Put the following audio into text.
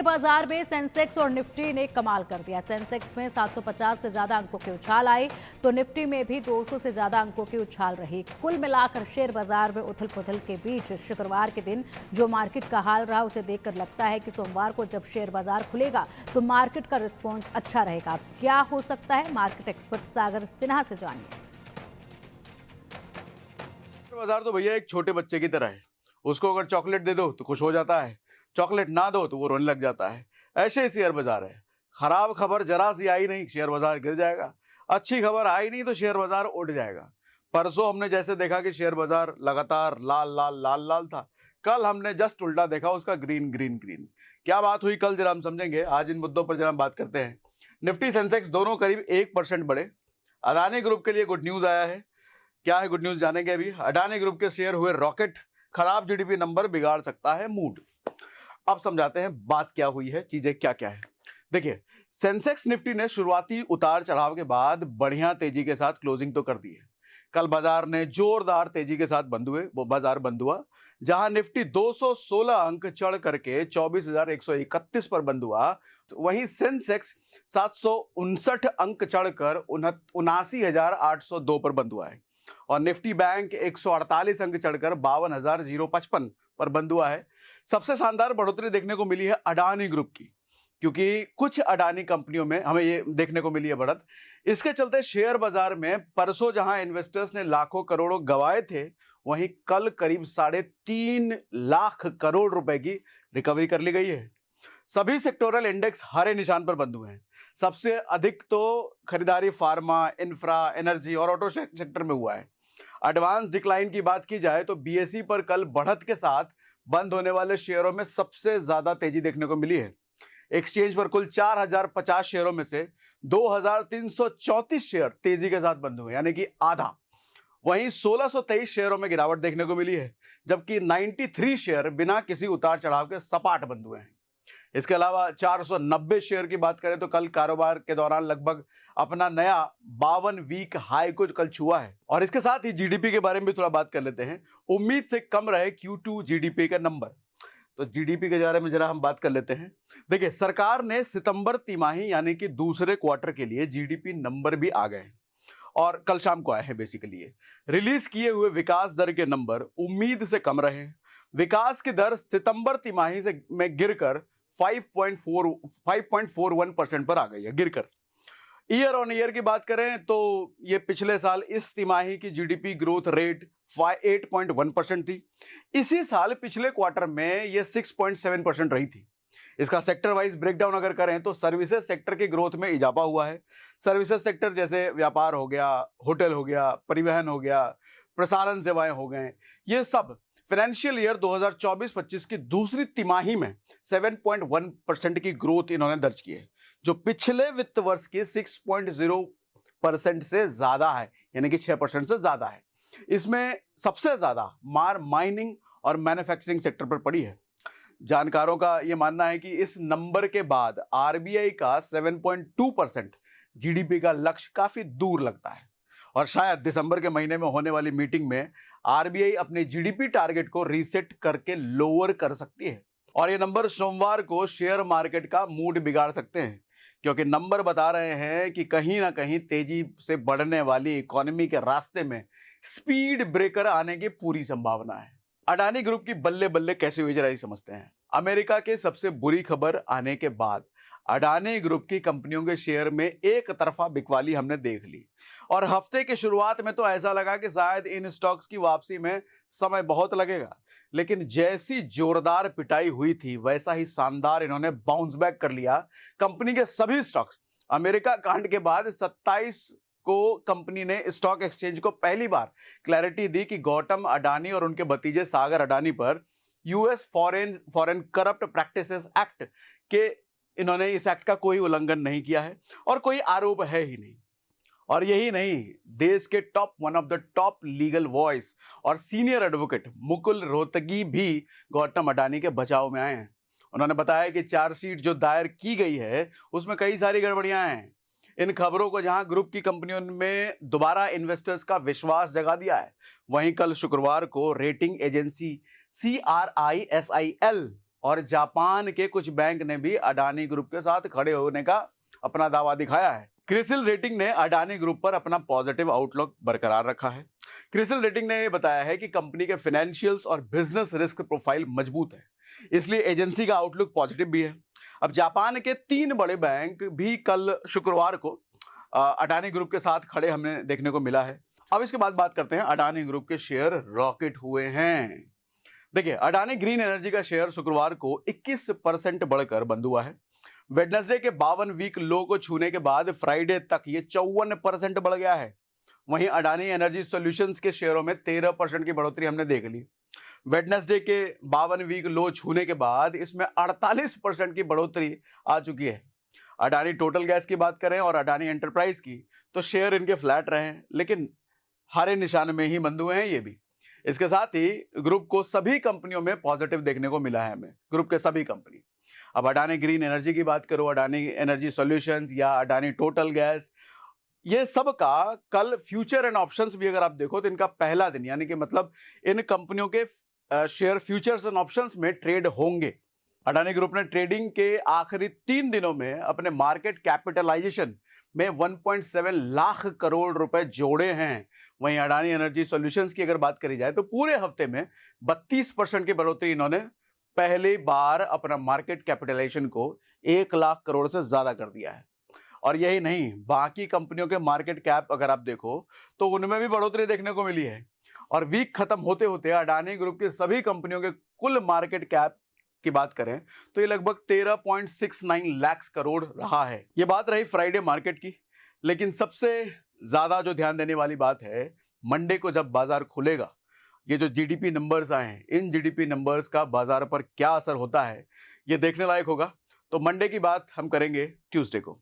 बाजार में सेंसेक्स और निफ्टी ने कमाल कर दिया। सेंसेक्स में 750 से ज्यादा अंकों की उछाल आई तो निफ्टी में भी 200 से ज्यादा अंकों की उछाल रही। कुल मिलाकर शेयर बाजार में उथल पुथल के बीच शुक्रवार के दिन जो मार्केट का हाल रहा उसे देखकर लगता है कि सोमवार को जब शेयर बाजार खुलेगा तो मार्केट का रिस्पॉन्स अच्छा रहेगा। क्या हो सकता है, मार्केट एक्सपर्ट सागर सिन्हा से जानिए। बाजार तो भैया एक छोटे बच्चे की तरह है। उसको अगर चॉकलेट दे दो तो खुश हो जाता है, चॉकलेट ना दो तो वो रोने लग जाता है। ऐसे ही शेयर बाजार है। खराब खबर जरा सी आई नहीं, शेयर बाजार गिर जाएगा। अच्छी खबर आई नहीं तो शेयर बाजार उठ जाएगा। परसों हमने जैसे देखा कि शेयर बाजार लगातार लाल लाल लाल लाल था, कल हमने जस्ट उल्टा देखा, उसका ग्रीन ग्रीन ग्रीन। क्या बात हुई कल जरा हम समझेंगे। आज इन मुद्दों पर जरा हम बात करते हैं। निफ्टी सेंसेक्स दोनों करीब 1% बढ़े। अदानी ग्रुप के लिए गुड न्यूज आया है। क्या है गुड न्यूज जानेंगे अभी। अडानी ग्रुप के शेयर हुए रॉकेट। खराब जीडीपी नंबर बिगाड़ सकता है मूड। अब समझाते हैं बात क्या हुई है, चीजें क्या क्या है। देखिए, सेंसेक्स निफ्टी ने शुरुआती उतार चढ़ाव के बाद बढ़िया तेजी के साथ क्लोजिंग तो कर दी है। कल बाजार ने जोरदार तेजी के साथ बाजार बंद हुआ, जहां निफ्टी 216 अंक चढ़ करके 24,131 पर बंद हुआ। वहीं सेंसेक्स 759 अंक चढ़कर 79,802 पर बंद हुआ है और निफ्टी बैंक 148 अंक चढ़कर 52,055 पर बंद हुआ है। सबसे शानदार बढ़ोतरी देखने को मिली है अडानी ग्रुप की, क्योंकि कुछ अडानी कंपनियों में हमें ये देखने को मिली है बढ़त। इसके चलते शेयर बाजार में परसों जहां इन्वेस्टर्स ने लाखों करोड़ों गंवाए थे, वहीं कल करीब 3.5 लाख करोड़ रुपए की रिकवरी कर ली गई है। सभी सेक्टोरल इंडेक्स हरे निशान पर बंद हुए हैं। सबसे अधिक तो खरीदारी फार्मा, इंफ्रा, एनर्जी और ऑटो सेक्टर में हुआ है। एडवांस डिक्लाइन की बात की जाए तो बीएसई पर कल बढ़त के साथ बंद होने वाले शेयरों में सबसे ज्यादा तेजी देखने को मिली है। एक्सचेंज पर कुल 4,050 शेयरों में से 2,334 शेयर तेजी के साथ बंद हुए, यानी कि आधा। वहीं 1,623 शेयरों में गिरावट देखने को मिली है, जबकि 93 शेयर बिना किसी उतार चढ़ाव के सपाट बंद हुए हैं। इसके अलावा 490 शेयर की बात करें तो कल कारोबार के दौरान लगभग अपना नया 52 वीक हाई को कल छुआ है। और इसके साथ ही जीडीपी के बारे में भी थोड़ा बात कर लेते हैं। उम्मीद से कम रहे Q2 जीडीपी का नंबर, तो जीडीपी के बारे में जरा हम बात कर लेते हैं। देखिए, सरकार ने सितंबर तिमाही यानी कि दूसरे क्वार्टर के लिए जीडीपी नंबर भी आ गए हैं और कल शाम को आए हैं। बेसिकली रिलीज किए हुए विकास दर के नंबर उम्मीद से कम रहे। विकास की दर सितंबर तिमाही से में गिरकर 5.41% पर आ गई है, गिरकर। ईयर ऑन ईयर की बात करें तो ये पिछले साल इस तिमाही की जीडीपी ग्रोथ रेट 8.1% थी। इसी साल पिछले क्वार्टर में ये 6.7% रही थी। इसका सेक्टर वाइज ब्रेकडाउन अगर करें तो सर्विसेज सेक्टर की ग्रोथ में इजाफा हुआ है। सर्विसेज सेक्टर जैसे व्यापार हो गया, होटल हो गया, परिवहन हो गया, प्रसारण सेवाएं हो गए, ये सब फाइनेंशियल ईयर 2024-25 की दूसरी तिमाही में 7.1% की ग्रोथ इन्होंने दर्ज की है, जो पिछले वित्त वर्ष के 6.0% से ज्यादा है, यानी कि 6% से ज्यादा है। इसमें सबसे ज्यादा मार माइनिंग और मैन्युफैक्चरिंग सेक्टर पर पड़ी है। जानकारों का यह मानना है कि इस नंबर के बाद आरबीआई का 7.2% जीडीपी का लक्ष्य काफी दूर लगता है और शायद दिसंबर के महीने में होने वाली मीटिंग में आरबीआई अपने जीडीपी टारगेट को रीसेट करके लोअर कर सकती है। और ये नंबर सोमवार को शेयर मार्केट का मूड बिगाड़ सकते हैं, क्योंकि नंबर बता रहे हैं कि कहीं ना कहीं तेजी से बढ़ने वाली इकोनॉमी के रास्ते में स्पीड ब्रेकर आने की पूरी संभावना है। अडानी ग्रुप की बल्ले बल्ले कैसे हुई, जरा समझते हैं। अमेरिका के सबसे बुरी खबर आने के बाद अडानी ग्रुप की कंपनियों के शेयर में एक तरफा बिकवाली हमने देख ली और हफ्ते की शुरुआत में तो ऐसा लगा कि शायद इन स्टॉक्स की वापसी में समय बहुत लगेगा, लेकिन जैसी जोरदार पिटाई हुई थी वैसा ही शानदार इन्होंने बाउंस बैक कर लिया। कंपनी के सभी स्टॉक्स, अमेरिका कांड के बाद 27 को कंपनी ने स्टॉक एक्सचेंज को पहली बार क्लैरिटी दी कि गौतम अडानी और उनके भतीजे सागर अडानी पर US foreign corrupt practices act के इन्होंने इस एक्ट का कोई उल्लंघन नहीं किया है और कोई आरोप है ही नहीं। और यही नहीं, देश के one of the top legal voice और सीनियर एडवोकेट मुकुल रोहतगी भी गौतम अडानी के बचाव में आए हैं। उन्होंने बताया कि चार्जशीट जो दायर की गई है उसमें कई सारी गड़बड़ियां हैं। इन खबरों को जहां ग्रुप की कंपनियों में दोबारा इन्वेस्टर्स का विश्वास जगा दिया है, वहीं कल शुक्रवार को रेटिंग एजेंसी CRISIL और जापान के कुछ बैंक ने भी अडानी ग्रुप के साथ खड़े होने का अपना दावा दिखाया है। क्रिसिल रेटिंग ने अडानी ग्रुप पर अपना पॉजिटिव आउटलुक बरकरार रखा है। क्रिसिल रेटिंग ने यह बताया है कि कंपनी के फाइनेंशियल्स और बिजनेस रिस्क प्रोफाइल मजबूत है, इसलिए एजेंसी का आउटलुक पॉजिटिव भी है। अब जापान के 3 बड़े बैंक भी कल शुक्रवार को अडानी ग्रुप के साथ खड़े हमें देखने को मिला है। अब इसके बाद बात करते हैं, अडानी ग्रुप के शेयर रॉकेट हुए हैं। देखिए, अडानी ग्रीन एनर्जी का शेयर शुक्रवार को 21% बढ़कर बंद हुआ है। वेडनेसडे के 52 वीक लो को छूने के बाद फ्राइडे तक ये 54% बढ़ गया है। वहीं अडानी एनर्जी सॉल्यूशंस के शेयरों में 13% की बढ़ोतरी हमने देख ली। वेडनेसडे के 52 वीक लो छूने के बाद इसमें 48% की बढ़ोतरी आ चुकी है। अडानी टोटल गैस की बात करें और अडानी एंटरप्राइज की, तो शेयर इनके फ्लैट रहे हैं, लेकिन हरे निशान में ही बंद हुए हैं ये भी। इसके साथ ही ग्रुप को सभी कंपनियों में पॉजिटिव देखने को मिला है हमें, ग्रुप के सभी कंपनी। अब अडानी ग्रीन एनर्जी की बात करो, अडानी एनर्जी सॉल्यूशंस या अडानी टोटल गैस, ये सब का कल फ्यूचर एंड ऑप्शंस भी अगर आप देखो तो इनका पहला दिन, यानी कि मतलब इन कंपनियों के शेयर फ्यूचर्स एंड ऑप्शंस में ट्रेड होंगे। अडानी ग्रुप ने ट्रेडिंग के आखिरी 3 दिनों में अपने मार्केट कैपिटलाइजेशन में 1.7 लाख करोड़ रुपए जोड़े हैं। वहीं अडानी एनर्जी सॉल्यूशंस की अगर बात करी जाए तो पूरे हफ्ते में 32% की बढ़ोतरी इन्होंने पहली बार अपना मार्केट कैपिटलाइजेशन को 1 लाख करोड़ से ज्यादा कर दिया है। और यही नहीं, बाकी कंपनियों के मार्केट कैप अगर आप देखो तो उनमें भी बढ़ोतरी देखने को मिली है। और वीक खत्म होते होते अडानी ग्रुप की सभी कंपनियों के कुल मार्केट कैप की बात करें तो ये लगभग 13.69 लाख करोड़ रहा है। ये बात रही फ्राइडे मार्केट की, लेकिन सबसे ज्यादा जो ध्यान देने वाली बात है, मंडे को जब बाजार खुलेगा, ये जो जीडीपी नंबर्स आए हैं, इन जीडीपी नंबर्स का बाजार पर क्या असर होता है ये देखने लायक होगा। तो मंडे की बात हम करेंगे ट्यूसडे को।